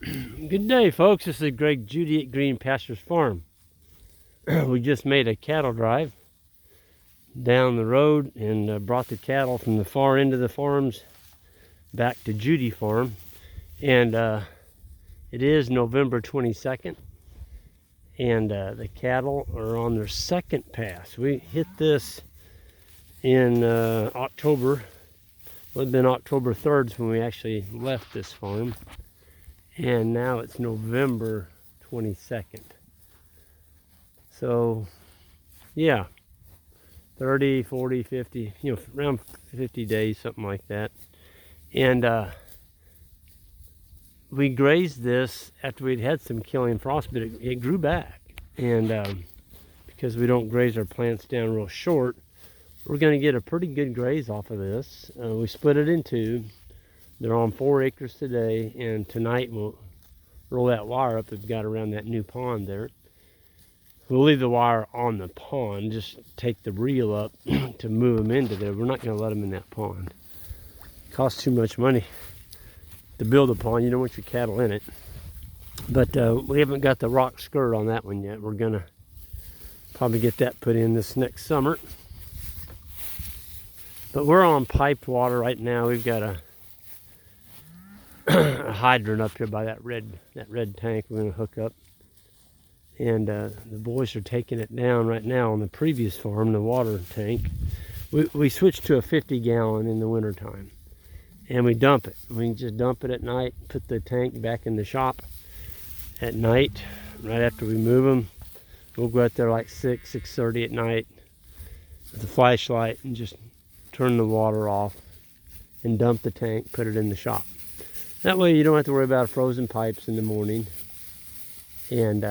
Good day, folks. This is Greg Judy at Green Pastures Farm. We just made a cattle drive down the road and brought the cattle from the far end of the farms back to Judy Farm. And it is November 22nd. And the cattle are on their second pass. We hit this in October. Well, it had been October 3rd when we actually left this farm. And now it's November 22nd. So, yeah, 30, 40, 50, around 50 days, something like that. And we grazed this after we'd had some killing frost, but it grew back. And because we don't graze our plants down real short, we're going to get a pretty good graze off of this. We split it in two. They're on 4 acres today, and tonight we'll roll that wire up that we've got around that new pond there. We'll leave the wire on the pond, just take the reel up to move them into there. We're not going to let them in that pond. It costs too much money to build a pond. You don't want your cattle in it. But we haven't got the rock skirt on that one yet. We're going to probably get that put in this next summer. But we're on piped water right now. We've got a hydrant up here by that red tank we're going to hook up. And the boys are taking it down right now on the previous farm, the water tank. We switched to a 50-gallon in the wintertime. And we dump it. We can just dump it at night, put the tank back in the shop at night, right after we move them. We'll go out there like 6:30 at night with a flashlight and just turn the water off and dump the tank, put it in the shop. That way you don't have to worry about frozen pipes in the morning and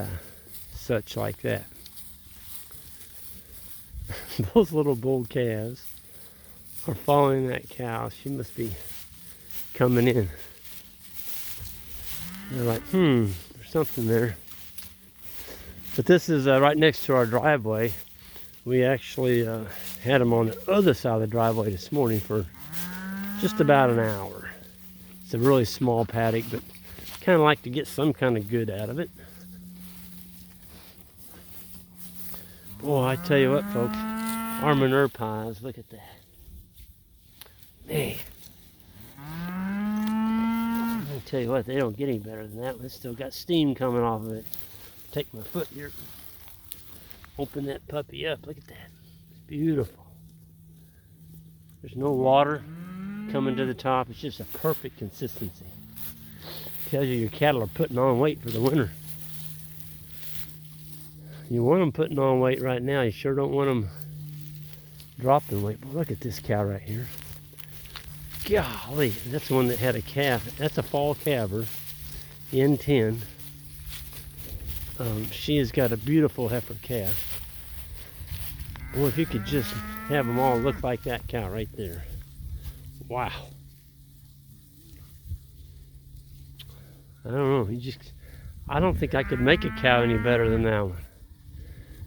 such like that. Those little bull calves are following that cow. She must be coming in. They're like, there's something there. But this is right next to our driveway. We actually had them on the other side of the driveway this morning for just about an hour. It's a really small paddock, but kind of like to get some kind of good out of it. Boy, I tell you what, folks, our manure piles, look at that. Man. I tell you what, they don't get any better than that. It's still got steam coming off of it. Take my foot here. Open that puppy up. Look at that. It's beautiful. There's no water coming to the top. It's just a perfect consistency. Tells you your cattle are putting on weight for the winter. You want them putting on weight right now. You sure don't want them dropping weight. But look at this cow right here. Golly, that's the one that had a calf. That's a fall calver, N10. She has got a beautiful heifer calf. Boy, if you could just have them all look like that cow right there. Wow. I don't know. I don't think I could make a cow any better than that one.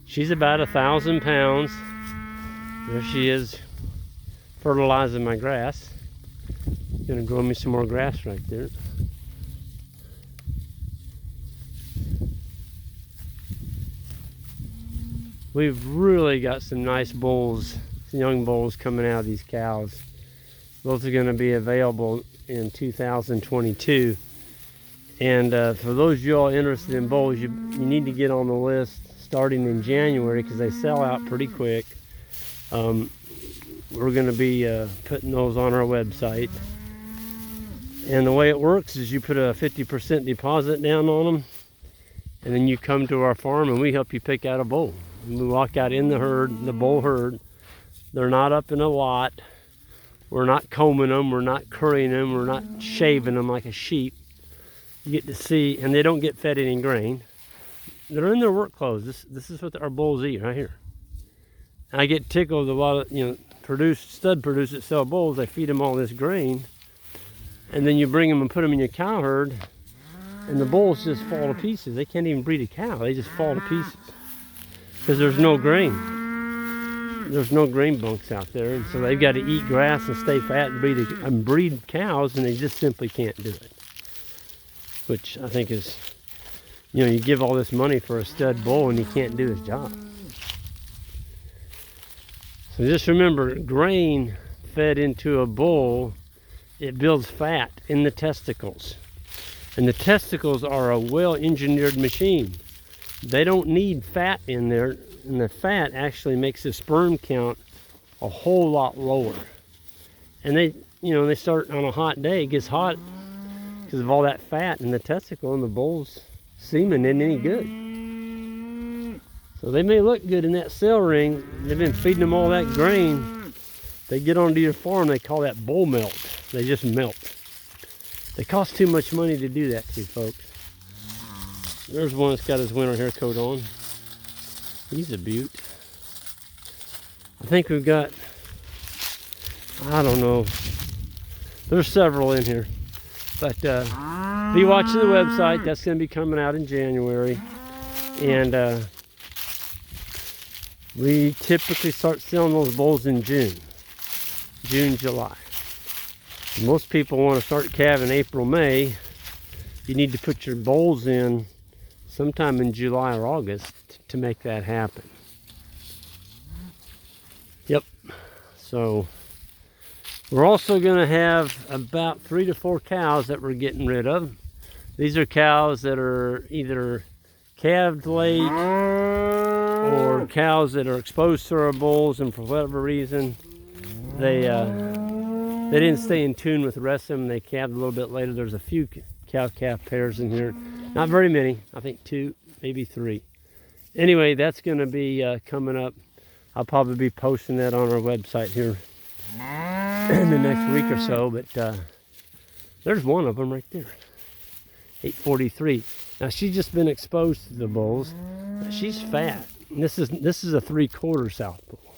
She's about 1,000 pounds. There she is, fertilizing my grass. Gonna grow me some more grass right there. We've really got some nice bulls, young bulls coming out of these cows. Those are going to be available in 2022. And for those of you all interested in bulls, you need to get on the list starting in January because they sell out pretty quick. We're going to be putting those on our website. And the way it works is you put a 50% deposit down on them, and then you come to our farm and we help you pick out a bull. And we walk out in the herd, the bull herd. They're not up in a lot. We're not combing them, we're not currying them, we're not shaving them like a sheep. You get to see, and they don't get fed any grain. They're in their work clothes. This is what our bulls eat right here. And I get tickled a lot of, stud producers that sell bulls, they feed them all this grain. And then you bring them and put them in your cow herd, and the bulls just fall to pieces. They can't even breed a cow. They just fall to pieces because there's no grain. There's no grain bunks out there, and so they've got to eat grass and stay fat and breed cows, and they just simply can't do it. which I think is, you know, you give all this money for a stud bull and he can't do his job. So just remember, grain fed into a bull, it builds fat in the testicles. And the testicles are a well-engineered machine. They don't need fat in there, and the fat actually makes the sperm count a whole lot lower. And they, you know, they start on a hot day, it gets hot because of all that fat in the testicle, and the bull's semen isn't any good. So they may look good in that cell ring. They've been feeding them all that grain. They get onto your farm, they call that bull melt. They just melt. They cost too much money to do that to, folks. There's one that's got his winter hair coat on. He's a beaut. I think we've got, I don't know, there's several in here. But be watching the website. That's going to be coming out in January. And we typically start selling those bulls in June, July. Most people want to start calving April, May. You need to put your bulls in sometime in July or August to make that happen. Yep. So we're also going to have about 3 to 4 cows that we're getting rid of. These are cows that are either calved late or cows that are exposed to our bulls, and for whatever reason they didn't stay in tune with the rest of them. They calved a little bit later. There's a few cow-calf pairs in here. Not very many. I think 2, maybe 3. Anyway, that's going to be coming up. I'll probably be posting that on our website here in the next week or so. But there's one of them right there. 843. Now she's just been exposed to the bulls. She's fat. And this is a 3/4 South bull.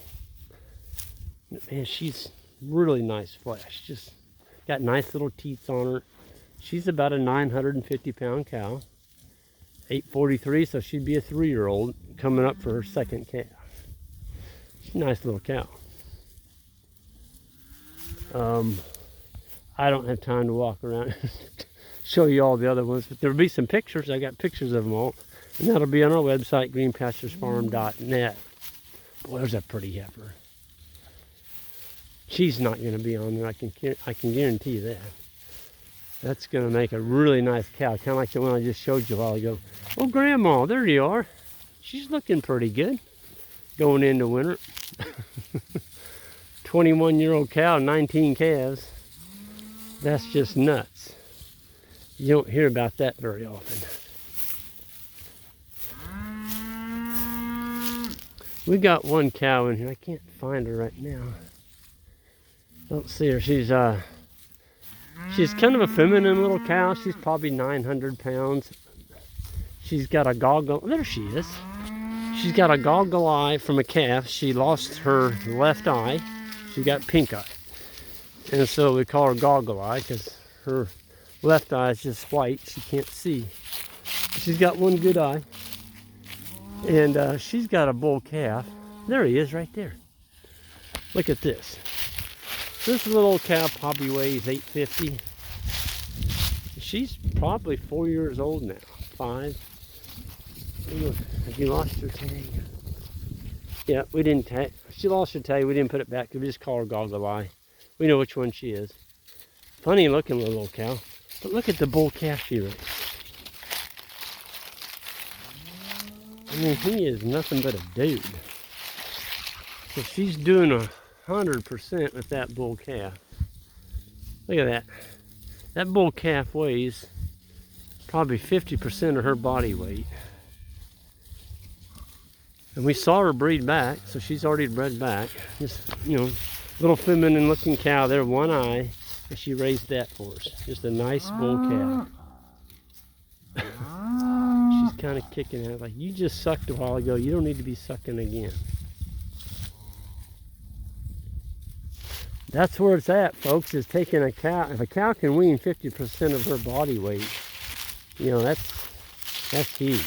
Man, she's really nice flesh. Just got nice little teats on her. She's about a 950-pound cow. 843, so she'd be a 3-year-old coming up for her second calf. She's a nice little cow. I don't have time to walk around and show you all the other ones, but there'll be some pictures. I got pictures of them all, and that'll be on our website, greenpasturesfarm.net. Boy, there's a pretty heifer. She's not going to be on there. I can guarantee you that. That's going to make a really nice cow, kind of like the one I just showed you a while ago. Oh, Grandma, there you are. She's looking pretty good going into winter. 21-year-old cow, 19 calves. That's just nuts. You don't hear about that very often. We got one cow in here. I can't find her right now. Don't see her. She's kind of a feminine little cow. She's probably 900 pounds. She's got a goggle. There she is. She's got a goggle eye from a calf. She lost her left eye. She got pink eye. And so we call her goggle eye because her left eye is just white. She can't see. She's got one good eye. And she's got a bull calf. There he is right there. Look at this. This little cow probably weighs 850. She's probably 4 years old now. 5. Have you lost her tag? Yeah, we didn't tag. She lost her tag. We didn't put it back. We just call her Goggle Eye. We know which one she is. Funny looking little cow. But look at the bull calf she raised. I mean, he is nothing but a dude. So she's doing 100% with that bull calf. Look at that. That bull calf weighs probably 50% of her body weight. And we saw her breed back, so she's already bred back. Just, you know, little feminine looking cow there, one eye, and she raised that for us. Just a nice bull calf. She's kind of kicking out like, you just sucked a while ago, you don't need to be sucking again. That's where it's at, folks, is taking a cow. If a cow can wean 50% of her body weight, you know, that's huge.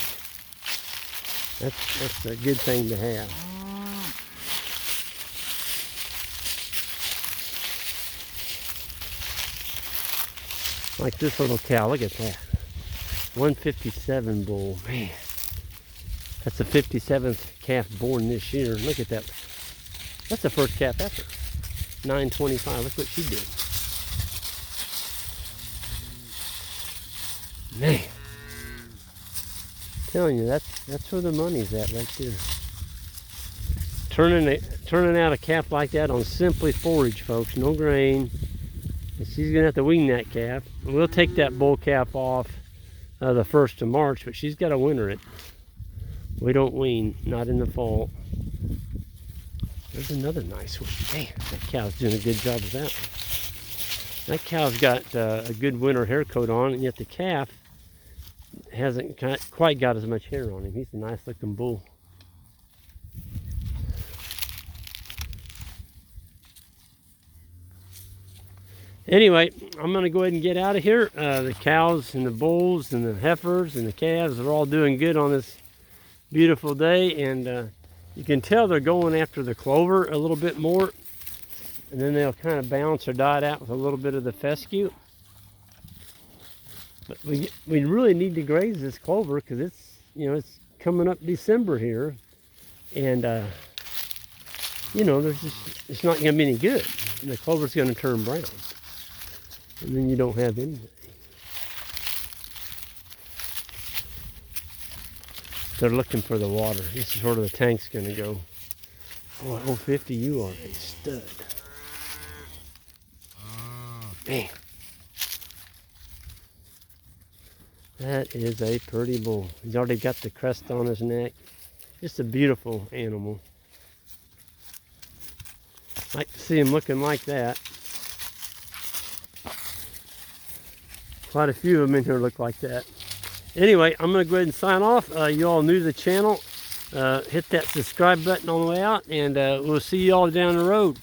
That's a good thing to have. Like this little cow, look at that. 157 bull. Man, that's the 57th calf born this year. Look at that. That's the first calf ever. 925. Look what she did. Man, I'm telling you, that's where the money's at right there. Turning out a calf like that on simply forage, folks. No grain. And she's gonna have to wean that calf. We'll take that bull calf off the 1st of March, but she's got to winter it. We don't wean, not in the fall. There's another nice one. Damn, that cow's doing a good job of that one. That cow's got a good winter hair coat on, and yet the calf hasn't quite got as much hair on him. He's a nice looking bull. Anyway, I'm going to go ahead and get out of here. The cows and the bulls and the heifers and the calves are all doing good on this beautiful day. And you can tell they're going after the clover a little bit more. And then they'll kind of bounce or dot out with a little bit of the fescue. But we really need to graze this clover because it's, you know, it's coming up December here. And, you know, it's not going to be any good. And the clover's going to turn brown. And then you don't have anything. They're looking for the water. This is where the tank's going to go. Boy, 050, you are a stud. Man. That is a pretty bull. He's already got the crest on his neck. Just a beautiful animal. Like to see him looking like that. Quite a few of them in here look like that. Anyway, I'm going to go ahead and sign off. You all new to the channel. Hit that subscribe button on the way out, and we'll see you all down the road.